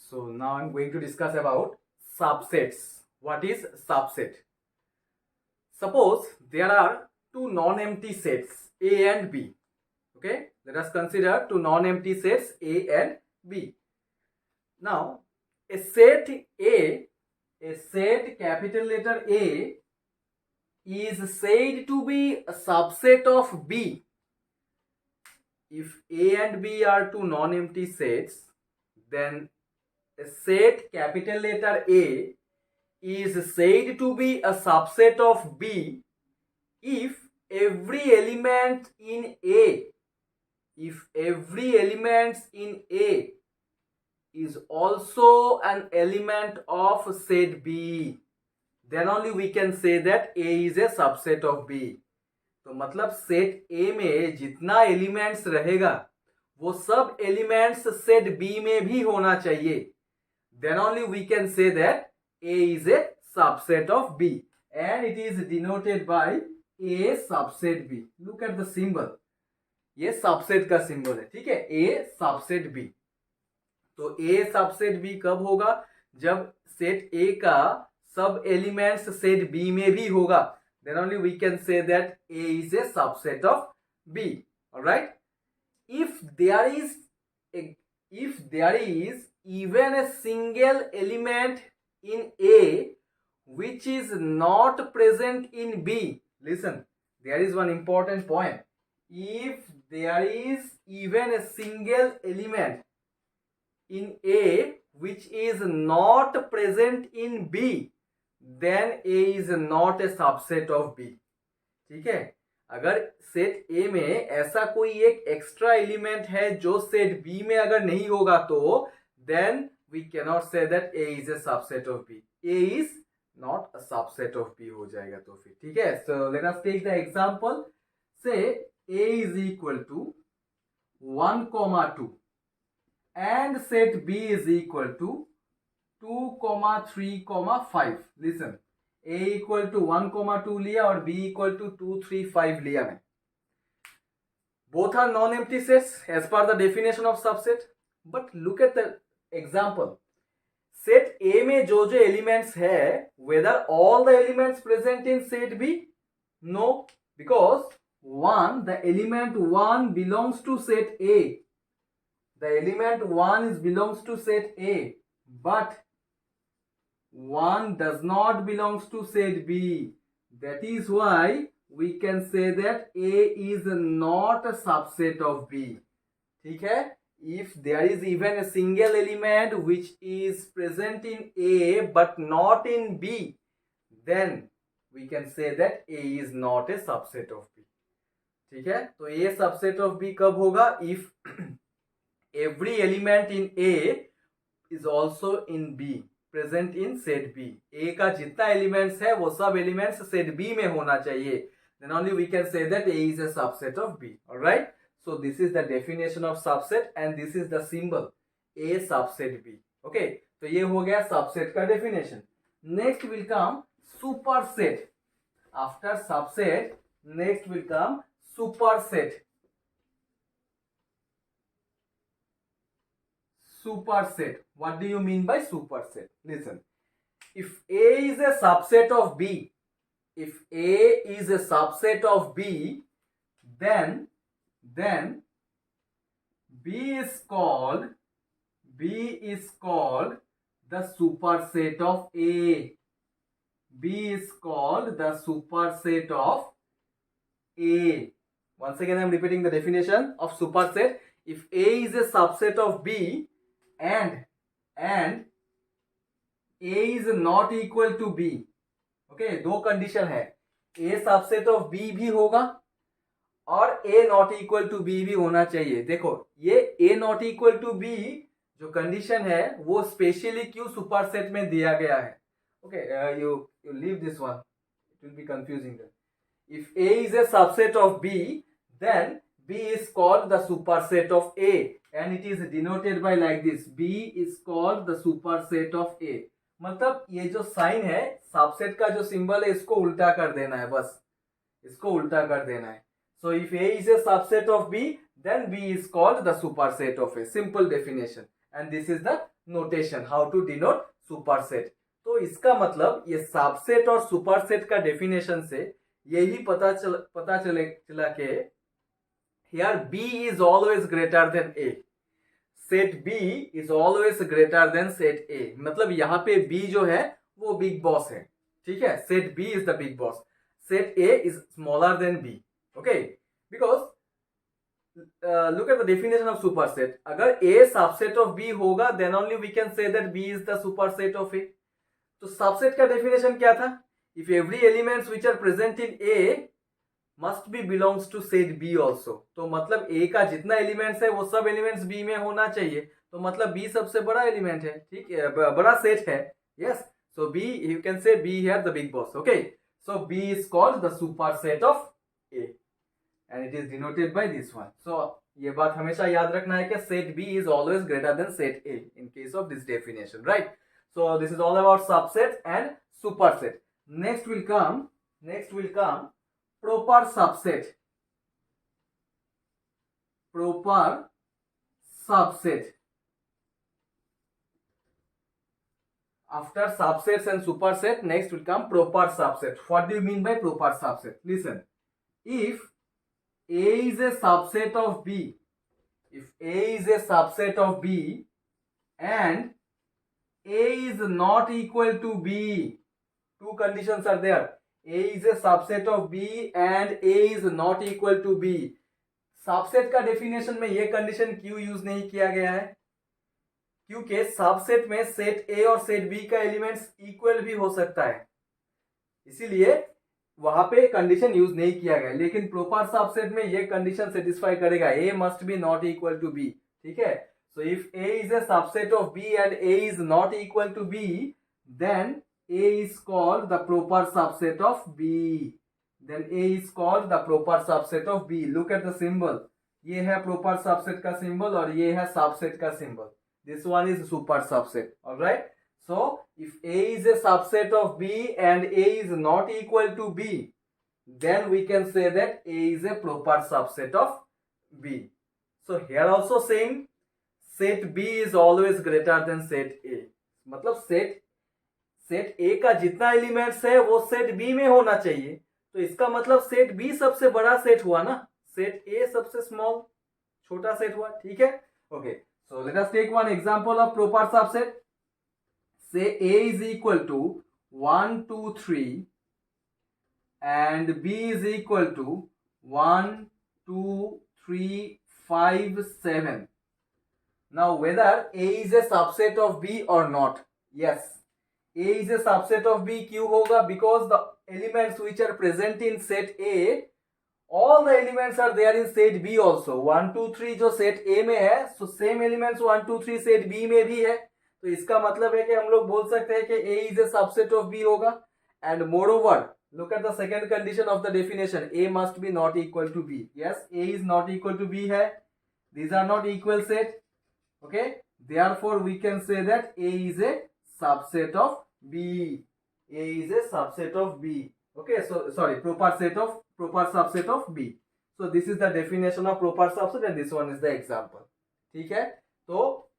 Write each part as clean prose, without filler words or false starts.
So now I'm going to discuss about subsets. What is subset? Suppose there are two non-empty sets A and B. Okay, let us consider two non-empty sets A and B. Now a set capital letter A is said to be a subset of B. If A and B are two non-empty sets, then a set capital letter A is said to be a subset of B if every element in A is also an element of set B, then only we can say that A is a subset of B. तो मतलब set ए में जितना elements रहेगा वो सब elements set B में भी होना चाहिए, then only we can say that A is a subset of B and it is denoted by A subset B. Look at the symbol, ये सबसेट का सिंबल है, ठीक है, A सबसेट B. तो A सबसेट B कब होगा? जब set A का सब एलिमेंट्स सेट B में भी होगा, then only we can say that A is a subset of B. All right. If there is even a single element in A which is not present in B, listen, there is one important point. If there is even a single element in A which is not present in B, then A is not a subset of B. ठीक है, अगर set A में ऐसा कोई एक extra element है जो set B में अगर नहीं होगा तो then we cannot say that A is a subset of B. A is not a subset of B हो जाएगा तो फिर, ठीक है. So let us take the example. Say A is equal to 1, 2 and set B is equal to 2, 3, 5. Listen, A equal to 1, 2 लिया और B equal to 2, 3, 5 लिया मैं. Both are non-empty sets as per the definition of subset. But look at the example. Set A में जो elements है, whether all the elements present in set B? No, because the element 1 belongs to set A. The element 1 belongs to set A, but 1 does not belongs to set B. That is why we can say that A is not a subset of B. ठीक है? If there is even a single element which is present in A but not in B, then we can say that A is not a subset of B. ठीक है, तो A subset of B कब होगा? If every element in A is also in B, present in set B. A का जितना elements है वो सब एलिमेंट्स सेट B में होना चाहिए, then only we can say that A is a subset of B. All right, so this is the definition of subset and this is the symbol A subset B. Okay, तो ये हो गया subset का definition. Next will come superset. After subset, next will come superset. Superset. What do you mean by superset? Listen, if A is a subset of B, then B is called the superset of A. B is called the superset of A. Once again, I am repeating the definition of superset. If A is a subset of B and A is not equal to B, okay, दो condition है, A subset of B भी होगा और A not equal to B भी होना चाहिए. देखो, ये A not equal to B जो कंडीशन है वो स्पेशली क्यों सुपरसेट में दिया गया है? Okay, you leave this one, it will be confusing. If A is a subset of B, then B is called the superset of A and it is denoted by like this. B is called the superset of A. मतलब ये जो sign है subset का जो symbol है इसको उल्टा कर देना है, बस इसको उल्टा कर देना है. So if A is a subset of B, then B is called the superset of A. Simple definition. And this is the notation how to denote superset. तो इसका मतलब ये सबसेट और सुपरसेट का डेफिनेशन से यही पता चला के here B is always greater than A, set B is always greater than set A। मतलब यहाँ पे B जो है वो बिग बॉस है, ठीक है, set B is the big boss, set A is smaller than B, okay, because look at the definition of superset, अगर A subset of B होगा then only we can say that B is the superset of A। तो subset का definition क्या था? If every elements which are present in A must be belongs to set B also. तो मतलब ए का जितना elements है वो सब एलिमेंट्स बी में होना चाहिए, तो मतलब बी सबसे बड़ा एलिमेंट है, ठीक है, बड़ा सेट है, yes. So B, you can say B here the big boss, okay. So B is called the super set of A and it is denoted by this one. सो ये बात हमेशा याद रखना है कि set B is always greater than set A in case of this definition, right. So this is all about subset and superset. Next will come proper subset. Proper subset. After subsets and superset, next will come proper subset. What do you mean by proper subset? Listen. If A is a subset of B, if A is a subset of B and A is not equal to B, two conditions are there. A is a subset of B and A is not equal to B. Subset का definition में ये condition क्यों use नहीं किया गया है? क्योंकि subset में सेट A और सेट B का एलिमेंट्स इक्वल भी हो सकता है, इसीलिए वहां पे कंडीशन यूज नहीं किया गया। लेकिन प्रॉपर सबसेट में ये कंडीशन सेटिस्फाई करेगा, A must be not equal to B, ठीक है। So if A is a subset of B and A is not equal to B, then A is called the proper subset of B. Then A is called the proper subset of B. Look at the symbol. ये है proper subset का symbol और ये है subset का symbol. This one is super subset. Alright? So if A is a subset of B and A is not equal to B, then we can say that A is a proper subset of B. So here also same. Set B is always greater than set A, मतलब set ए का जितना elements है वो set B में होना चाहिए, तो इसका मतलब सेट बी सबसे बड़ा सेट हुआ ना, सेट ए सबसे स्मॉल छोटा सेट हुआ, ठीक है, okay. So let us take one example of proper subset. Say A is equal to 1 2 3 and B is equal to 1 2 3 5 7। Now whether A is a subset of B or not? Yes, A is a subset of B. क्यों होगा? Because the elements which are present in set A, all the elements are there in set B also. 1 2 3 जो set A में है, so same elements 1 2 3 set B में भी है, तो इसका मतलब है कि हम लोग बोल सकते हैं कि A is a subset of B होगा। And moreover, look at the second condition of the definition. A must be not equal to B. Yes, A is not equal to B है. These are not equal set. Okay, therefore we can say that A is a subset of B. A is a subset of B. Okay, so sorry, proper subset of B. So this is the definition of proper subset and this one is the example. ठीक है, तो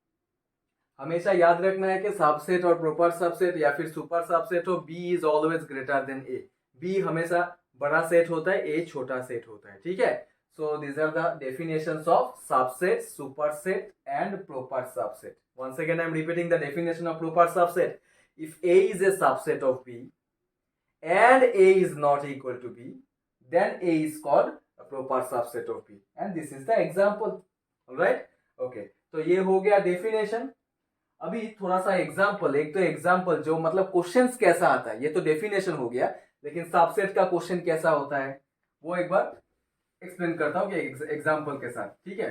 हमेशा याद रखना है कि subset और proper subset या फिर सुपर सबसेट हो, B is always greater than A. B हमेशा बड़ा सेट होता है, A छोटा सेट होता है, ठीक है। So these are the definitions of subset, superset and proper subset. Once again I am repeating the definition of proper subset. If A is a subset of B and A is not equal to B, then A is called a proper subset of B. And this is the example. Alright? Okay. तो ये हो गया definition. अभी थोड़ा सा example, एक तो example जो मतलब क्वेश्चंस कैसा आता है, ये तो डेफिनेशन हो गया, लेकिन सबसेट का क्वेश्चन कैसा होता है वो एक बार एक्सप्लेन करता हूं कि एग्जाम्पल के साथ, ठीक है।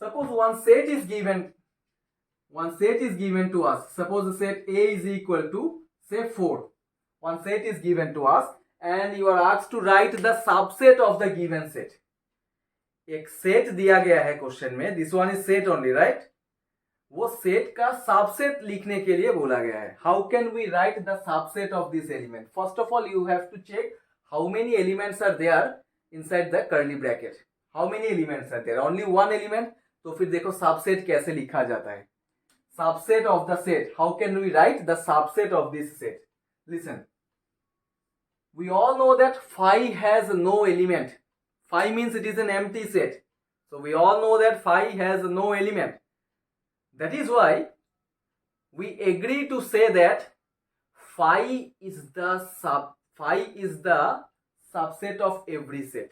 Suppose one set is given to us, suppose set A is equal to say 4. One set is given to us and you are asked to write the subset of the given set. एक set दिया गया है question में, this one is set only, right. वो set का subset लिखने के लिए बोला गया है। How can we write the subset of this element? First of all you have to check how many elements are there inside the curly bracket. How many elements are there, only one element. तो फिर देखो subset कैसे लिखा जाता है, subset of the set, how can we write the subset of this set. Listen, we all know that phi has no element. Phi means it is an empty set, so we all know that phi has no element. That is why we agree to say that phi is the subset of every set.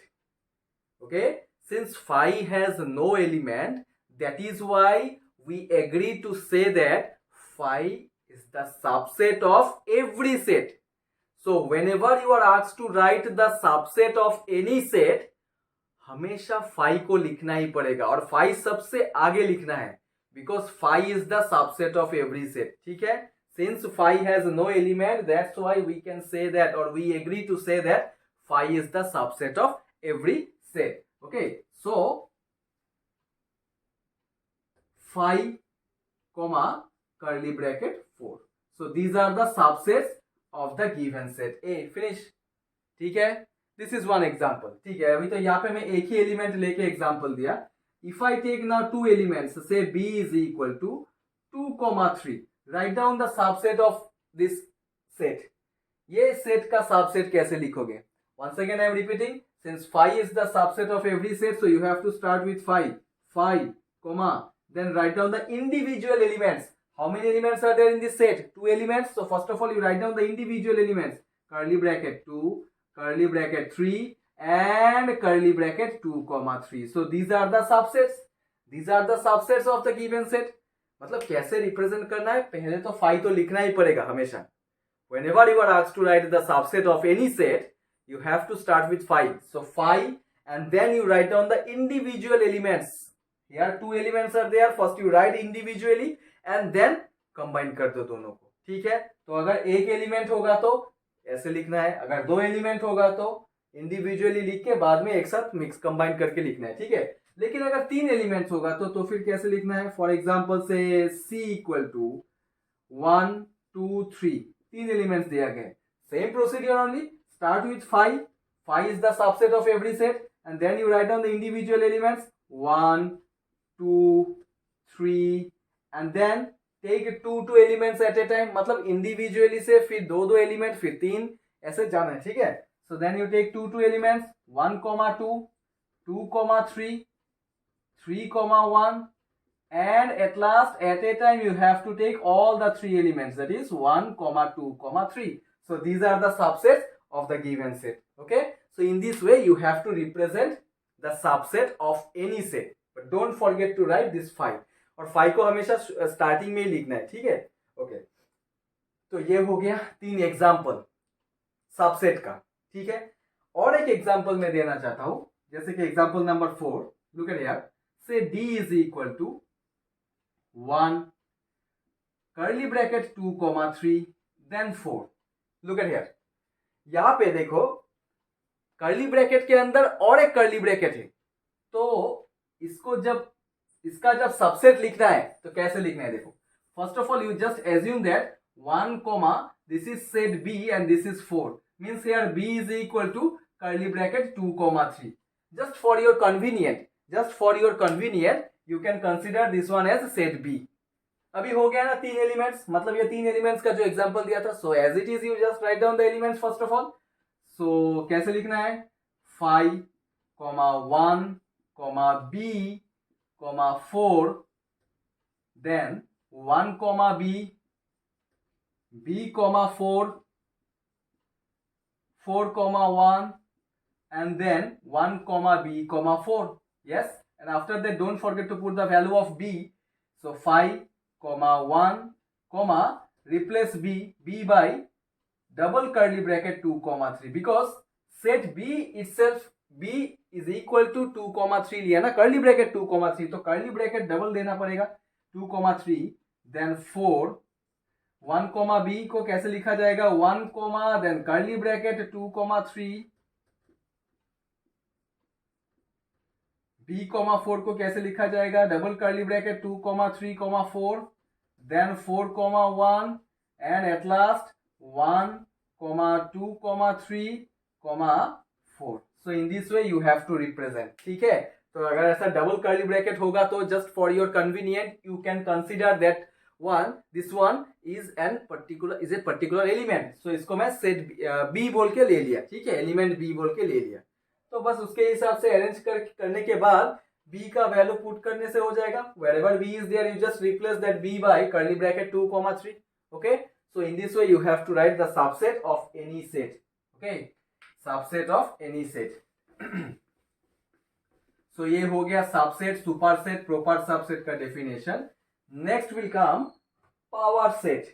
Okay, since phi has no element, that is why we agree to say that phi is the subset of every set. So whenever you are asked to write the subset of any set, हमेशा phi को लिखना ही पड़ेगा और phi सबसे आगे लिखना है, because phi is the subset of every set. ठीक है, since phi has no element, that's why we can say that, or we agree to say that phi is the subset of every set. Okay, so phi comma curly bracket 4. So these are the subsets of the given set A. Finish. ठीक है, this is one example. ठीक है, अभी तो यहाँ पे मैं एक ही एलिमेंट लेके एग्जांपल दिया. If I take now two elements, say B is equal to 2,3, write down the subset of this set. ये सेट का सबसेट कैसे लिखोगे? Once again I am repeating, since phi is the subset of every set, so you have to start with phi, comma, then write down the individual elements. How many elements are there in this set? Two elements. So first of all, you write down the individual elements. Curly bracket 2, curly bracket 3, and curly bracket 2,3. So these are the subsets. These are the subsets of the given set. मतलब कैसे represent करना है, पहले तो phi तो लिखना ही पड़ेगा हमेशा. Whenever you are asked to write the subset of any set, you have to start with phi. So phi, and then you write down the individual elements. Here two elements are there. First you write individually and then combine कर दो दोनों को. ठीक है, तो अगर एक element होगा तो ऐसे लिखना है, अगर दो एलिमेंट होगा तो इंडिविजुअली लिख के बाद में एक साथ मिक्स कंबाइन करके लिखना है. ठीक है, लेकिन अगर तीन एलिमेंट्स होगा तो फिर कैसे लिखना है? फॉर एग्जांपल से C इक्वल टू 1 2 3, तीन एलिमेंट्स दिया गया. Same procedure only, start with phi is the subset of every set, and then you write down the individual elements 1 2 3, and then take two elements at a time. मतलब individually से फिर दो element, फिर तीन, ऐसे जाना है. ठीक है, so then you take two elements 1,2, 2,3, 3,1, and at last at a time you have to take all the three elements, that is 1, 2, 3. So these are the subsets of the given set. Okay, so in this way you have to represent the subset of any set, but don't forget to write this phi. और phi को हमेशा starting में ही लिखना है. ठीक है, okay, तो ये हो गया तीन एग्जाम्पल सबसेट का. ठीक है, और एक एग्जाम्पल मैं देना चाहता हूं, जैसे कि example number 4. Look at here, say D is equal to 1 curly bracket 2,3 then 4. Look at here, यहां पे देखो कर्ली ब्रैकेट के अंदर और एक कर्ली ब्रैकेट है, तो इसका जब सबसेट लिखना है तो कैसे लिखना है? देखो, first of all you just assume that 1, this is set B and this is 4, means here B is equal to curly bracket 2,3. Just for your convenient you can consider this one as set B. अभी हो गया ना तीन elements, मतलब ये तीन elements का जो एग्जांपल दिया था. So as it is you just write down the elements first of all. So कैसे लिखना है? 5, 1, B, 4, then 1, B, 4, 4, 1, and then 1, B, 4. Yes, and after that don't forget to put the value of B. So 5, 1, replace B by double curly bracket 2, 3, because set B itself, B is equal to 2, 3 लिया ना, curly bracket 2, 3, तो curly bracket double देना पड़ेगा 2, 3, then 4, 1, B को कैसे लिखा जाएगा? 1, then curly bracket 2, 3, B, 4 को कैसे लिखा जाएगा? Double curly bracket 2, 3, 4, then 4, 1, and at last 1, 2, 3, 4. So in this way you have to represent. ठीक है, तो अगर ऐसा डबल कर्ली ब्रैकेट होगा तो just for your convenient you can consider that one this one is a particular element. So इसको मैं set B बोल के ले लिया. ठीक है, एलिमेंट बी बोल के ले लिया. तो बस उसके हिसाब से अरेंज करने के बाद b का वैल्यू पुट करने से हो जाएगा. wherever b is there you just replace that b by curly bracket 2 comma 3. okay, so in this way you have to write the subset of any set. okay, subset of any set. so ये हो गया subset, superset, proper subset का definition. Next will come power set.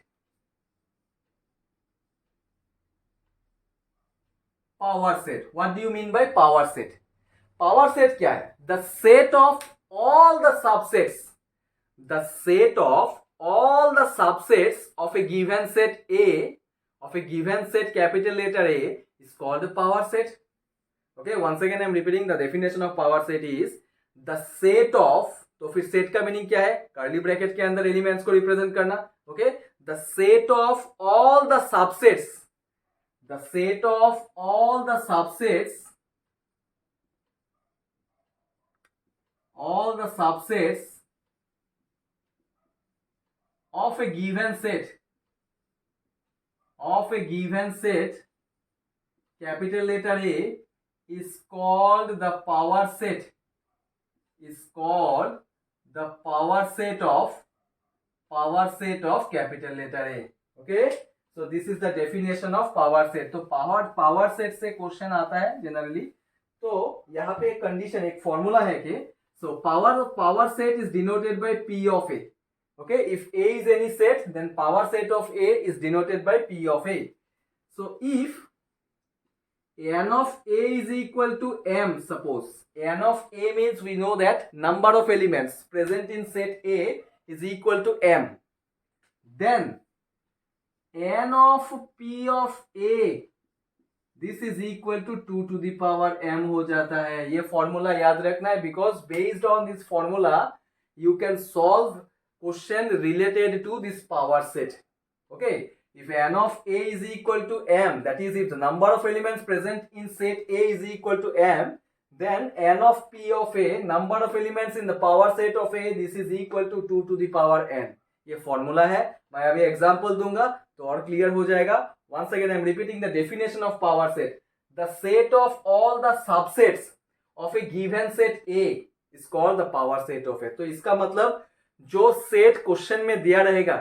Power set, what do you mean by power set? Power set क्या है? The set of all the subsets, the set of all the subsets of a given set A, of a given set capital letter A is called a power set. Okay, once again I am repeating the definition of power set is the set of, तो फिर set का meaning क्या है? Curly bracket के अंदर elements को represent करना. Okay, the set of all the subsets, the set of all the subsets, all the subsets of a given set, of a given set capital letter A is called the power set, is called the power set of capital letter A. okay, so this is the definition of power set. तो power set से question आता है generally. तो यहाँ पे एक condition, एक formula है कि so power set is denoted by P of A. okay, if A is any set then power set of A is denoted by P of A. so if n of A is equal to m, suppose n of A means we know that number of elements present in set A is equal to m, then n of P of A this is equal to 2 to the power m हो जाता है. ये formula याद रखना है because based on this formula you can solve question related to this power set. okay, if n of A is equal to m, that is if the number of elements present in set A is equal to m, then n of P of A, number of elements in the power set of A, this is equal to 2 to the power n. ये formula है. मैं अभी example दूंगा तो और clear हो जाएगा. once again I am repeating the definition of power set. the set of all the subsets of a given set A is called the power set of A. तो इसका मतलब जो सेट क्वेश्चन में दिया रहेगा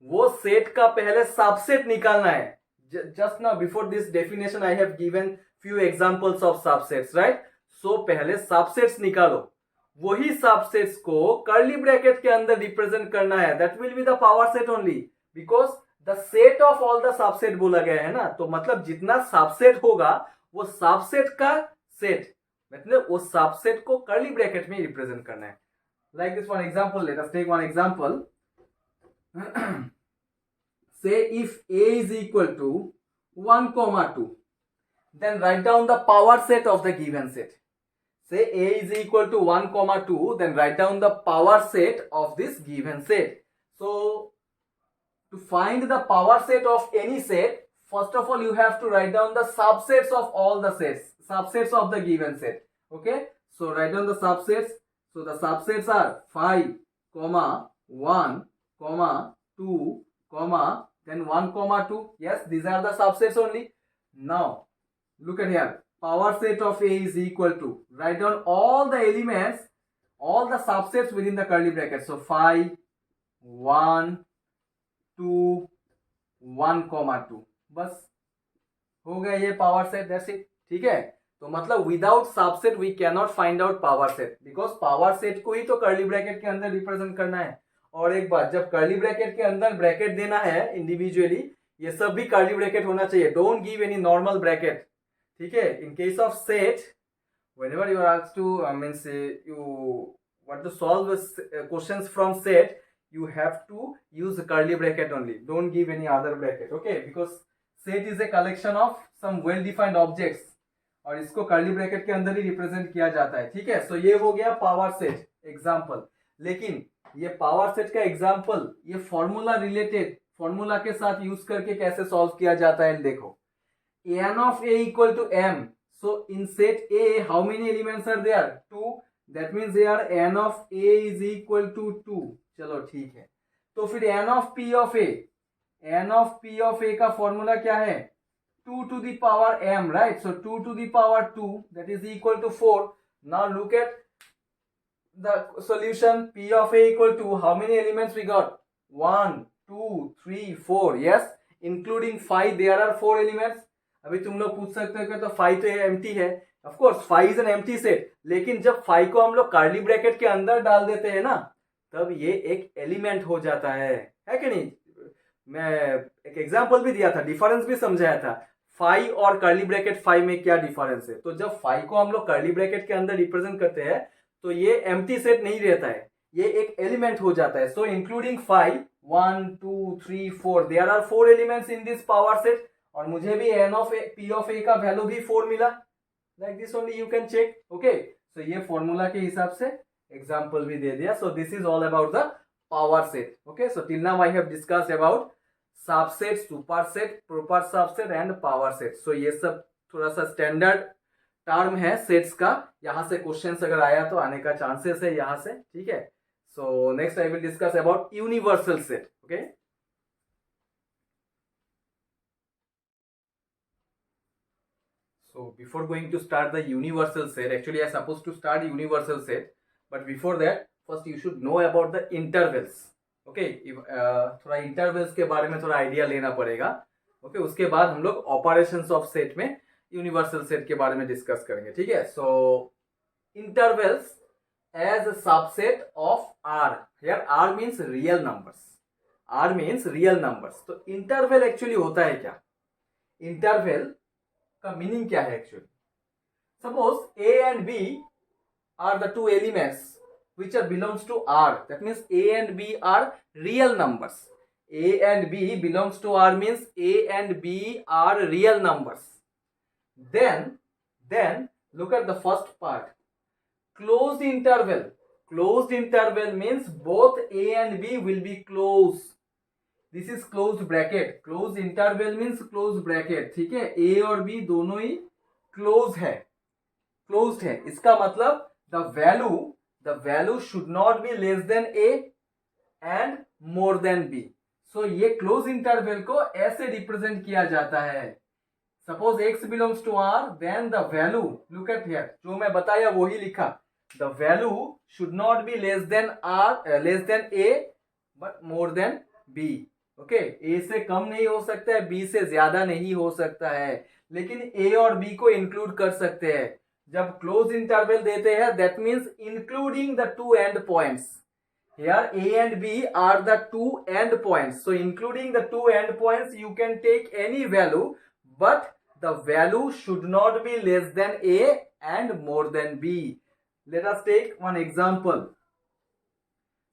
वो सेट का पहले सबसेट निकालना है. Just now before this definition I have given few examples of subsets, right? So पहले सबसेट्स निकालो, वही सबसेट्स को कर्ली ब्रैकेट के अंदर रिप्रेजेंट करना है. That will be the power set only because the set of all the subset बोला गया है ना. तो मतलब जितना सबसेट होगा वो सबसेट का सेट, मतलब वो सबसेट को कर्ली ब्रैकेट में रिप्रेजेंट करना है. Like this one example, let us take one example. Say if A is equal to 1 comma 2, then write down the power set of the given set. Say A is equal to 1 comma 2, then write down the power set of this given set. So to find the power set of any set, first of all you have to write down the subsets of all the sets, subsets of the given set. Okay, so write down the subsets. So the subsets are 5, 1, 2, then 1, 2. Yes, these are the subsets only. Now look at here. Power set of A is equal to, write down all the elements, all the subsets within the curly bracket. So 5, 1, 2, 1, 2. बस हो गया ये power set. That's it. ठीक है, तो मतलब without subset we can not find out power set because power set को ही तो कर्ली ब्रैकेट के अंदर रिप्रेजेंट करना है. और एक बात, जब कर्ली ब्रैकेट के अंदर ब्रैकेट देना है इंडिविजुअली, ये सब भी कर्ली ब्रैकेट होना चाहिए. Don't give any normal bracket. ठीक है, in case of set whenever you are asked to means you want to solve questions from set, you have to use curly bracket only. Don't give any other bracket. okay, because set is a collection of some well defined objects और इसको curly bracket के अंदर ही represent किया जाता है. ठीक है, सो ये हो गया पावर सेट एग्जांपल. लेकिन ये पावर सेट का एग्जांपल ये फॉर्मूला रिलेटेड, फॉर्मूला के साथ यूज करके कैसे सॉल्व किया जाता है देखो. n of A equal to m, So in set A, how many elements are there? 2. That means there n of A is equal to 2. चलो ठीक है, तो फिर n of P of A, n of P of A का formula क्या है? 2 to the power m, right? So 2 to the power 2, that is equal to 4. Now look at the solution. P of A equal to how many elements we got? 1, 2, 3, 4. Yes, including 5 there are 4 elements. अभी तुम लोग पूछ सकते हो कि तो 5 तो empty है. Of course 5 is an empty set, लेकिन जब 5 को हम लोग कर्ली ब्रैकेट के अंदर डाल देते हैं ना, तब ये एक एलिमेंट हो जाता है कि नहीं? मैं एक एग्जांपल भी दिया था, डिफरेंस भी समझाया था. 5 और कर्ली ब्रैकेट 5 में क्या डिफरेंस है. तो जब 5 को हम लोग कर्ली ब्रैकेट के अंदर रिप्रेजेंट करते हैं तो ये एम्प्टी सेट नहीं रहता है, ये एक एलिमेंट हो जाता है. So including 5, 1, 2, 3, 4, there are 4 elements in this power set. और मुझे भी n of a, P of A का वैल्यू भी 4 मिला. Like this only you can check. Okay, so ये फॉर्मूला के हिसाब से एग्जांपल भी दे दिया. So this is all about the power set. Okay, so till now I have discussed about subset, superset, proper subset and power set. So ये सब थोड़ा सा स्टैंडर्ड टर्म है सेट्स का. यहाँ से क्वेश्चंस अगर आया तो आने का चांसेस है यहाँ से. ठीक है, so next I will discuss about universal set. Okay, so before going to start the universal set, actually I supposed to start universal set, but before that first you should know about the intervals. okay, थोड़ा intervals के बारे में थोड़ा idea लेना पड़ेगा. okay, उसके बाद हम लोग operations of set में universal set के बारे में डिस्कस करेंगे. ठीक है, so intervals as a subset of R. here R means real numbers. R means real numbers. तो interval actually होता है क्या? interval का मीनिंग क्या है actually? Suppose A and B are the two elements which are belongs to R. That means A and B are real numbers. A and B belongs to R means A and B are real numbers. Then look at the first part. Closed interval. Closed interval means both A and B will be closed. This is close bracket. Close interval means close bracket. ठीक है, ए और B दोनों ही close है, closed है. इसका मतलब the value should not be less than A and more than B. So ये close interval को ऐसे रिप्रेजेंट किया जाता है. Suppose X belongs to R, then the value, look at here, जो मैं बताया वही लिखा. The value should not be less than R, less than A, but more than B. Okay, A से कम नहीं हो सकता है, बी से ज्यादा नहीं हो सकता है, लेकिन ए और बी को इंक्लूड कर सकते हैं. जब क्लोज इंटरवल देते हैं that means including the two end points. Here A and B are the two end points. So including the two end points you can take any value, but the value should not be less than A and more than B. Let us take one example.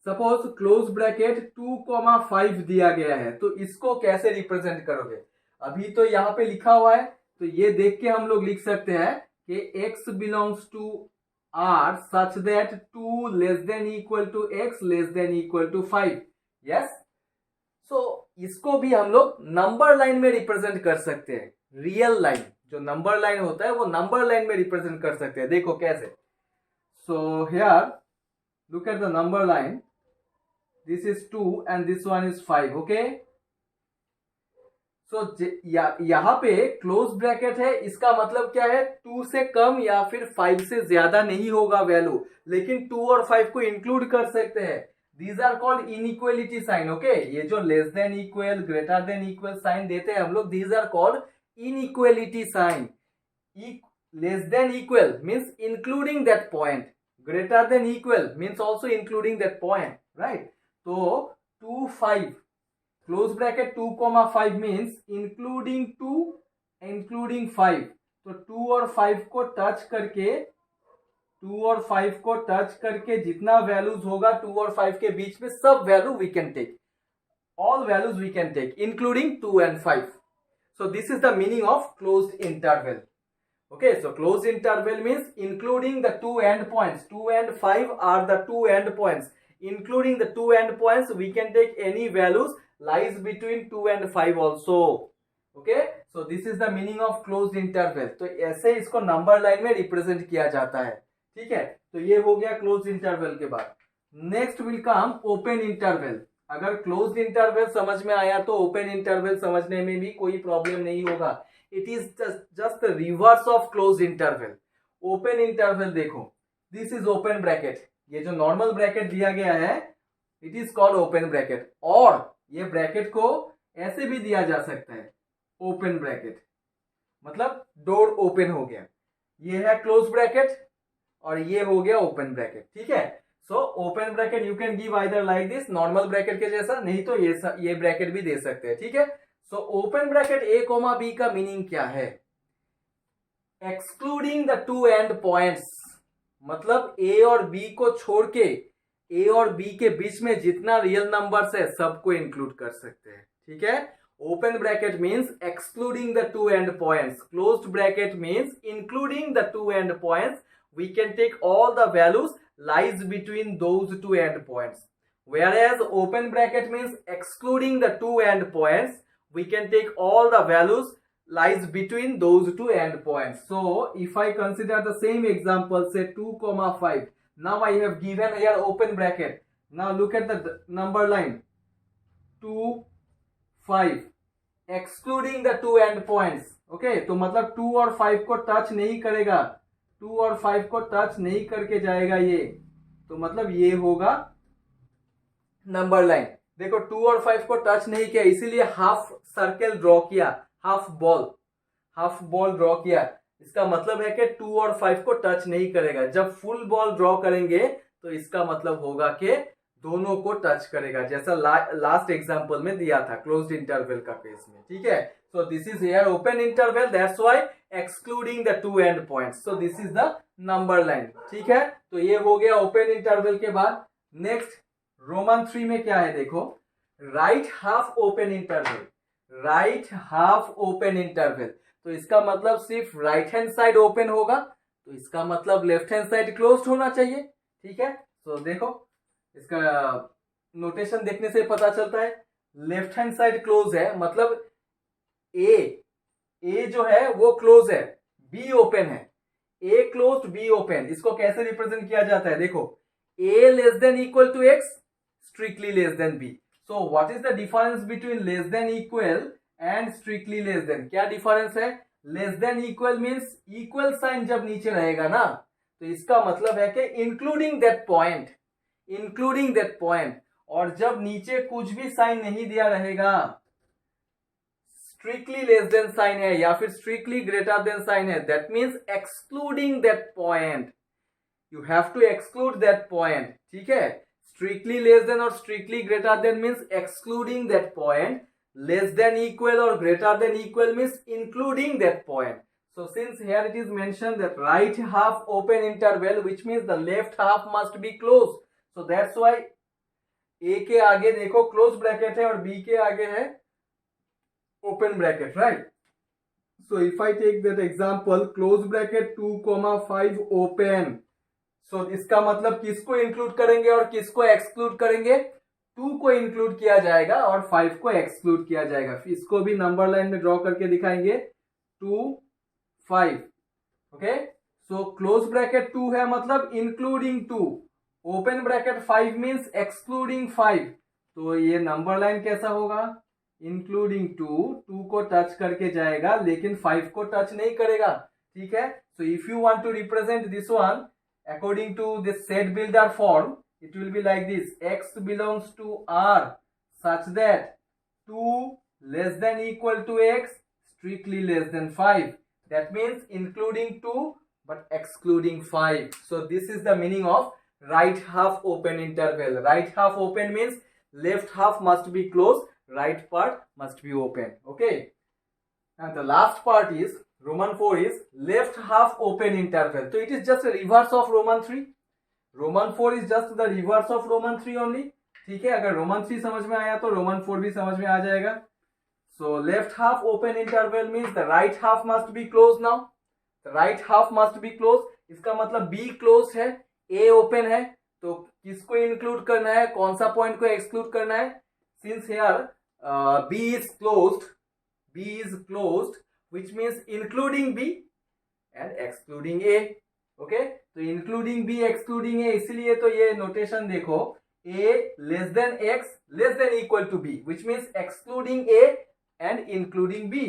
Suppose close bracket 2,5 दिया गया है, तो इसको कैसे represent करोगे? अभी तो यहाँ पे लिखा हुआ है, तो ये देख के हम लोग लिख सकते हैं कि x belongs to R such that 2 less than equal to x less than equal to 5. Yes, so इसको भी हम लोग नंबर लाइन में रिप्रेजेंट कर सकते हैं. रियल लाइन, जो नंबर लाइन होता है वो नंबर लाइन में रिप्रेजेंट कर सकते हैं. देखो कैसे. So here look at the number line. This is 2 and this one is 5. okay, so यहाँ पे क्लोज ब्रैकेट है, इसका मतलब क्या है? 2 से कम या फिर 5 से ज्यादा नहीं होगा वैल्यू, लेकिन 2 और 5 को इंक्लूड कर सकते हैं. These are called inequality sign. Okay, ये जो less than equal, greater than equal sign देते हैं हम लोग, these are called inequality sign. Less than equal means including that point, greater than equal means also including that point, right? तो 2, 5, close bracket 2,5 means including 2 including 5. तो 2 और 5 को touch करके जितना वैल्यूज होगा 2 और 5 के बीच में, सब value we can take, all values we can take including 2 and 5. So this is the meaning of closed interval. Okay, so closed interval means including the two end points. 2 and 5 are the two end points. Including the two end points, we can take any values lies between 2 and 5 also. Okay, so this is the meaning of closed interval. तो ऐसे इसको number line में represent किया जाता है, ठीक है। तो ये हो गया क्लोज्ड इंटरवल के बाद। Next will come open interval. अगर क्लोज्ड इंटरवल समझ में आया तो ओपन इंटरवल समझने में भी कोई प्रॉब्लम नहीं होगा। It is just reverse of closed interval. Open interval देखो, दिस इज ओपन ब्रैकेट, ये जो नॉर्मल ब्रैकेट दिया गया है it is called open bracket, और ये ब्रैकेट को ऐसे भी दिया जा सकता है, ओपन ब्रैकेट, मतलब डोर ओपन हो गया। ये है क्लोज ब्रैकेट और ये हो गया ओपन ब्रैकेट, ठीक है। So open bracket you can give either like this, normal bracket के जैसा, नहीं तो ये ब्रैकेट भी दे सकते हैं, ठीक है। सो ओपन ब्रैकेट ए कोमा बी का मीनिंग क्या है? Excluding the two end points, मतलब ए और बी को छोड़ के ए और बी के बीच में जितना रियल नंबर्स है सबको इंक्लूड कर सकते हैं, ठीक है। Open bracket means excluding the two end points, closed bracket means including the two end points. We can take all the values lies between those two end points. Whereas open bracket means excluding the two end points, we can take all the values lies between those two end points. So if I consider the same example, say 2,5. Now I have given here open bracket. Now look at the number line 2, 5. Excluding the two end points. Okay, तो मतलब 2 और 5 को touch नहीं करेगा, 2 और 5 को touch नहीं करके जाएगा ये, तो मतलब ये होगा नंबर लाइन। देखो 2 और 5 को टच नहीं किया, इसीलिए हाफ सर्कल ड्रॉ किया, हाफ बॉल ड्रॉ किया। इसका मतलब है कि 2 और 5 को टच नहीं करेगा। जब फुल बॉल ड्रॉ करेंगे तो इसका मतलब होगा कि दोनों को टच करेगा, जैसा लास्ट एग्जांपल में दिया था क्लोज्ड इंटरवल का केस में, ठीक है। सो this is here open interval, that's why excluding the two end points, so this is the number line, ठीक है। तो ये हो गया ओपन इंटरवल के बाद। नेक्स्ट रोमन 3 में क्या है देखो, right half open interval, right half open interval. तो इसका मतलब सिर्फ राइट हैंड साइड ओपन होगा, तो इसका मतलब लेफ्ट हैंड साइड क्लोज्ड होना चाहिए, ठीक है। तो देखो इसका नोटेशन देखने से पता चलता है, लेफ्ट हैंड साइड क्लोज है, मतलब ए जो है वो क्लोज है, बी ओपन है, ए क्लोज्ड बी ओपन। इसको कैसे रिप्रेजेंट किया जाता है देखो, A less than equal to X, strictly less than B. So what is the difference between less than equal and strictly less than? क्या difference है? Less than equal means equal sign जब नीचे रहेगा ना, तो इसका मतलब है कि including that point, including that point. और जब नीचे कुछ भी साइन नहीं दिया रहेगा, स्ट्रिक्टली लेस देन साइन है या फिर स्ट्रिक्टली ग्रेटर देन साइन है, that means excluding that point, you have to exclude that point, ठीक है। स्ट्रिक्टली लेस देन और strictly greater than means excluding that point, less than equal और greater than equal means including that point. So since here it is mentioned that right half open interval, which means the left half must be closed. So that's why A के आगे देखो close bracket है और B के आगे है open bracket, right. So if I take that example, close bracket 2,5 open. So इसका मतलब किसको इंक्लूड करेंगे और किसको एक्सक्लूड करेंगे? 2 को इंक्लूड किया जाएगा और 5 को एक्सक्लूड किया जाएगा। इसको भी नंबर लाइन में ड्रॉ करके दिखाएंगे, 2, 5, ओके। सो क्लोज ब्रैकेट 2 है मतलब including 2, open bracket 5 means excluding 5। तो ये नंबर लाइन कैसा होगा? इंक्लूडिंग 2 को टच करके जाएगा लेकिन 5 को टच नहीं करेगा, ठीक है। So if you want to represent this one according to this set builder form, it will be like this, x belongs to r such that 2 less than equal to x, strictly less than 5. That means including 2 but excluding 5. So this is the meaning of right half open interval. Right half open means left half must be closed, right part must be open, okay. And the last part is Roman 4 is left half open interval. So it is just a reverse of Roman 3. Roman 4 is just the reverse of Roman 3 only, ठीक है। अगर Roman 3 समझ में आया तो Roman 4 भी समझ में आ जाएगा। So left half open interval means the right half must be closed now. The right half must be closed. इसका मतलब B closed है, A open है, तो किसको इंक्लूड करना है, कौन सा पॉइंट को एक्सक्लूड करना है? Since here B is closed, B is closed, which means including B and excluding A. Okay, तो इंक्लूडिंग B एक्सक्लूडिंग A, इसलिए तो ये नोटेशन देखो, A less than X less than equal to B, which means excluding A and including B.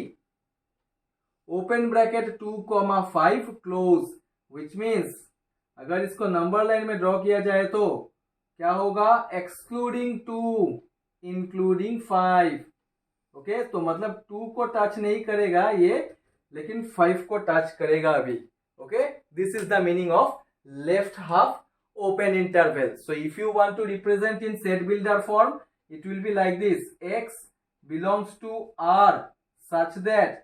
Open bracket 2,5 close, which means अगर इसको number line में draw किया जाए तो क्या होगा, एक्सक्लूडिंग 2 इंक्लूडिंग 5. ओके, तो मतलब 2 को टच नहीं करेगा ये, लेकिन 5 को टच करेगा अभी. Okay, this is the meaning of left half open interval. So if you want to represent in set builder form, it will be like this: X belongs to R such that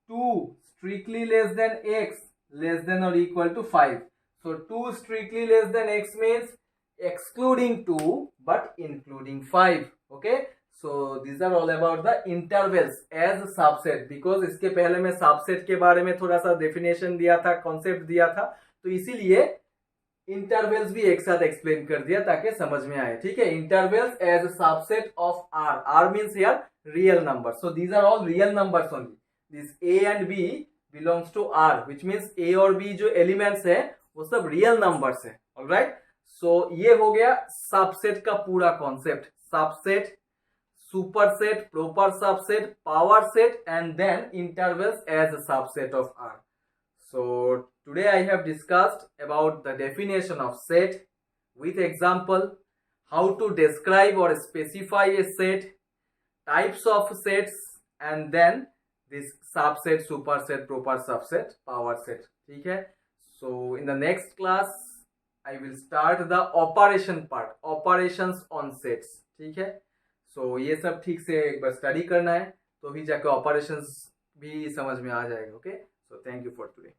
2 strictly less than X less than or equal to 5. So 2 strictly less than X means excluding 2 but including 5. Okay, so these are all about the intervals as subset. because इसके पहले मैं subset के बारे में थोड़ा सा definition दिया था, concept दिया था, तो इसीलिए intervals भी एक साथ explain कर दिया ताकि समझ में आए. ठीक है, intervals as a subset of R. R means here real numbers. So these are all real numbers only. This A and B belongs to R, which means A और B जो elements है वो सब real numbers है. Alright, so ये हो गया subset का पूरा concept. Subset, superset, proper subset, power set, and then intervals as a subset of R. So today I have discussed about the definition of set with example, how to describe or specify a set, types of sets, and then this subset, superset, proper subset, power set. ठीक है, so in the next class I will start the operation part, operations on sets. ठीक है, सो ये सब ठीक से एक बार study करना है, तो भी जाकर ऑपरेशंस भी समझ में आ जाएगा. Okay, so thank you for today.